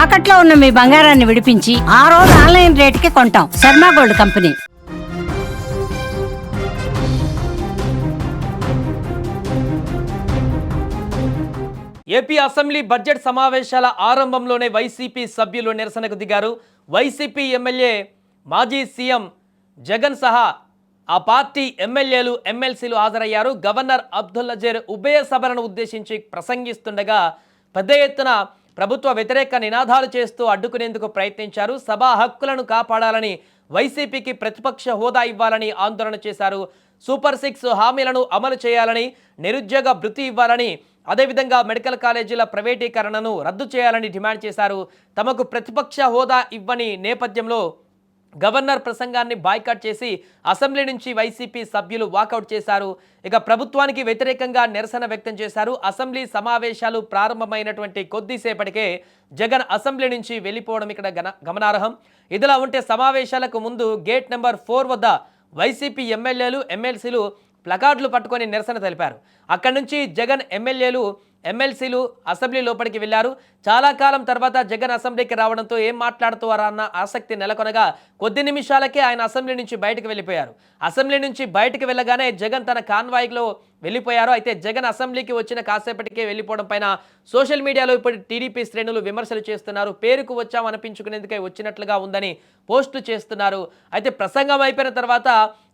తాకట్లో ఉన్న మీ బంగారాన్ని విడిపించి ఆ రోజు ఆన్లైన్ రేటుకి కొంటాం. Sharma gold company. AP assembly budget సమావేశాల ఆరంభంలోనే వైసీపీ సభ్యులు నిరసనకు దిగారు. వైసీపీ ఎమ్మెల్యే మాజీ సీఎం జగన్ సహా ఆ పార్టీ ఎమ్మెల్యేలు ఎమ్మెల్సీలు హాజరయ్యారు. గవర్నర్ అబ్దుల్ నజీర్ ఉభయ సభలను ఉద్దేశించి ప్రసంగిస్తుండగా పెద్ద ఎత్తున ప్రభుత్వ వ్యతిరేక నినాదాలు చేస్తూ అడ్డుకునేందుకు ప్రయత్నించారు. సభా హక్కులను కాపాడాలని, వైసీపీకి ప్రతిపక్ష హోదా ఇవ్వాలని ఆందోళన చేశారు. సూపర్ 6 హామీలను అమలు చేయాలని, నిరుద్యోగ భృతి ఇవ్వాలని, అదేవిధంగా మెడికల్ కాలేజీల ప్రైవేటీకరణను రద్దు చేయాలని డిమాండ్ చేశారు. తమకు ప్రతిపక్ష హోదా ఇవ్వని నేపథ్యంలో గవర్నర్ ప్రసంగాన్ని బాయ్కాట్ చేసి అసెంబ్లీ నుంచి వైసీపీ సభ్యులు వాకౌట్ చేశారు. ఇక ప్రభుత్వానికి వ్యతిరేకంగా నిరసన వ్యక్తం చేశారు. అసెంబ్లీ సమావేశాలు ప్రారంభమైనటువంటి కొద్దిసేపటికే జగన్ అసెంబ్లీ నుంచి వెళ్ళిపోవడం ఇక్కడ గమనార్హం. ఇదిలా ఉంటే సమావేశాలకు ముందు గేట్ నెంబర్ 4 వద్ద వైసీపీ ఎమ్మెల్యేలు ఎమ్మెల్సీలు ప్లకార్డులు పట్టుకొని నిరసన తెలిపారు. అక్కడి నుంచి జగన్ ఎమ్మెల్యేలు ఎమ్మెల్సీలు అసెంబ్లీ లోపలికి వెళ్లారు. చాలా కాలం తర్వాత జగన్ అసెంబ్లీకి రావడంతో ఏం మాట్లాడుతారా అన్న ఆసక్తి నెలకొనగా కొద్ది నిమిషాలకే ఆయన అసెంబ్లీ నుంచి బయటకు వెళ్ళిపోయారు. అసెంబ్లీ నుంచి బయటకు వెళ్ళగానే జగన్ తన కాన్వాయ్లో వెళ్ళిపోయారు. అయితే జగన్ అసెంబ్లీకి వచ్చిన కాసేపటికే వెళ్ళిపోవడం పైన సోషల్ మీడియాలో ఇప్పుడు టీడీపీ శ్రేణులు విమర్శలు చేస్తున్నారు. పేరుకు వచ్చాం అనిపించుకునేందుకే వచ్చినట్లుగా ఉందని పోస్టులు చేస్తున్నారు. అయితే ప్రసంగం అయిపోయిన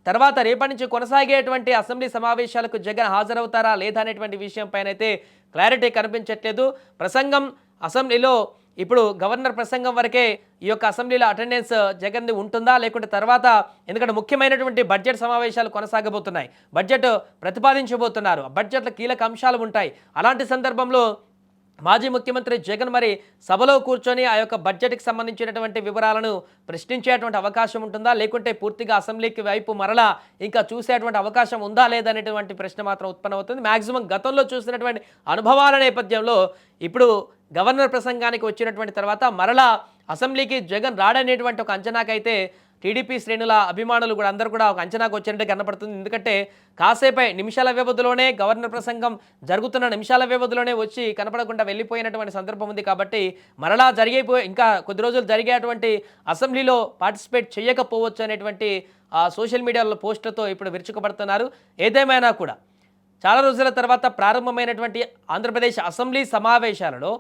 తర్వాత రేపటి నుంచి కొనసాగేటువంటి అసెంబ్లీ సమావేశాలకు జగన్ హాజరవుతారా లేదా అనేటువంటి విషయం పైన అయితే క్లారిటీ కనిపించట్లేదు. ప్రసంగం అసెంబ్లీలో ఇప్పుడు గవర్నర్ ప్రసంగం వరకే ఈ యొక్క అసెంబ్లీలో అటెండెన్స్ జగన్ది ఉంటుందా లేకుంటే తర్వాత, ఎందుకంటే ముఖ్యమైనటువంటి బడ్జెట్ సమావేశాలు కొనసాగబోతున్నాయి, బడ్జెట్ ప్రతిపాదించబోతున్నారు, బడ్జెట్లో కీలక అంశాలు ఉంటాయి. అలాంటి సందర్భంలో మాజీ ముఖ్యమంత్రి జగన్ మరి సభలో కూర్చొని ఆ యొక్క బడ్జెట్కి సంబంధించినటువంటి వివరాలను ప్రశ్నించేటువంటి అవకాశం ఉంటుందా లేకుంటే పూర్తిగా అసెంబ్లీకి వైపు మరలా ఇంకా చూసేటువంటి అవకాశం ఉందా లేదనేటువంటి ప్రశ్న మాత్రం ఉత్పన్నమవుతుంది. మ్యాక్సిమం గతంలో చూసినటువంటి అనుభవాల నేపథ్యంలో ఇప్పుడు గవర్నర్ ప్రసంగానికి వచ్చినటువంటి తర్వాత మరలా అసెంబ్లీకి జగన్ రాడనేటువంటి ఒక అంచనాకైతే టీడీపీ శ్రేణుల అభిమానులు కూడా అందరూ కూడా ఒక అంచనాకు వచ్చినట్టు కనపడుతుంది. ఎందుకంటే కాసేపై నిమిషాల వ్యవధిలోనే గవర్నర్ ప్రసంగం జరుగుతున్న నిమిషాల వ్యవధిలోనే వచ్చి కనపడకుండా వెళ్ళిపోయినటువంటి సందర్భం ఉంది. కాబట్టి మరలా ఇంకా కొద్ది రోజులు జరిగేటువంటి అసెంబ్లీలో పార్టిసిపేట్ చేయకపోవచ్చు అనేటువంటి సోషల్ మీడియాలో పోస్టులతో ఇప్పుడు విరుచుకుపడుతున్నారు. ఏదేమైనా కూడా చాలా రోజుల తర్వాత ప్రారంభమైనటువంటి ఆంధ్రప్రదేశ్ అసెంబ్లీ సమావేశాలలో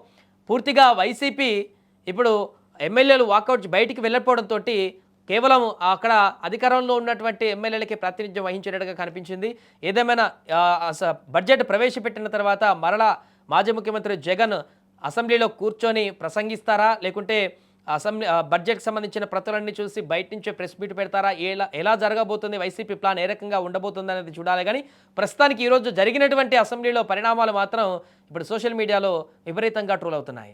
పూర్తిగా వైసీపీ ఇప్పుడు ఎమ్మెల్యేలు వాకౌట్ బయటికి వెళ్ళకపోవడంతో కేవలం అక్కడ అధికారంలో ఉన్నటువంటి ఎమ్మెల్యేలకి ప్రాతినిధ్యం వహించినట్టుగా కనిపించింది. ఏదేమైనా బడ్జెట్ ప్రవేశపెట్టిన తర్వాత మరలా మాజీ ముఖ్యమంత్రి జగన్ అసెంబ్లీలో కూర్చొని ప్రసంగిస్తారా లేకుంటే అసెంబ్లీ బడ్జెట్కి సంబంధించిన ప్రతులన్నీ చూసి బయట నుంచే ప్రెస్ మీట్ పెడతారా, ఎలా జరగబోతుంది, వైసీపీ ప్లాన్ ఏ రకంగా ఉండబోతుంది అనేది చూడాలి. కానీ ప్రస్తుతానికి ఈరోజు జరిగినటువంటి అసెంబ్లీలో పరిణామాలు మాత్రం ఇప్పుడు సోషల్ మీడియాలో విపరీతంగా ట్రోల్ అవుతున్నాయి.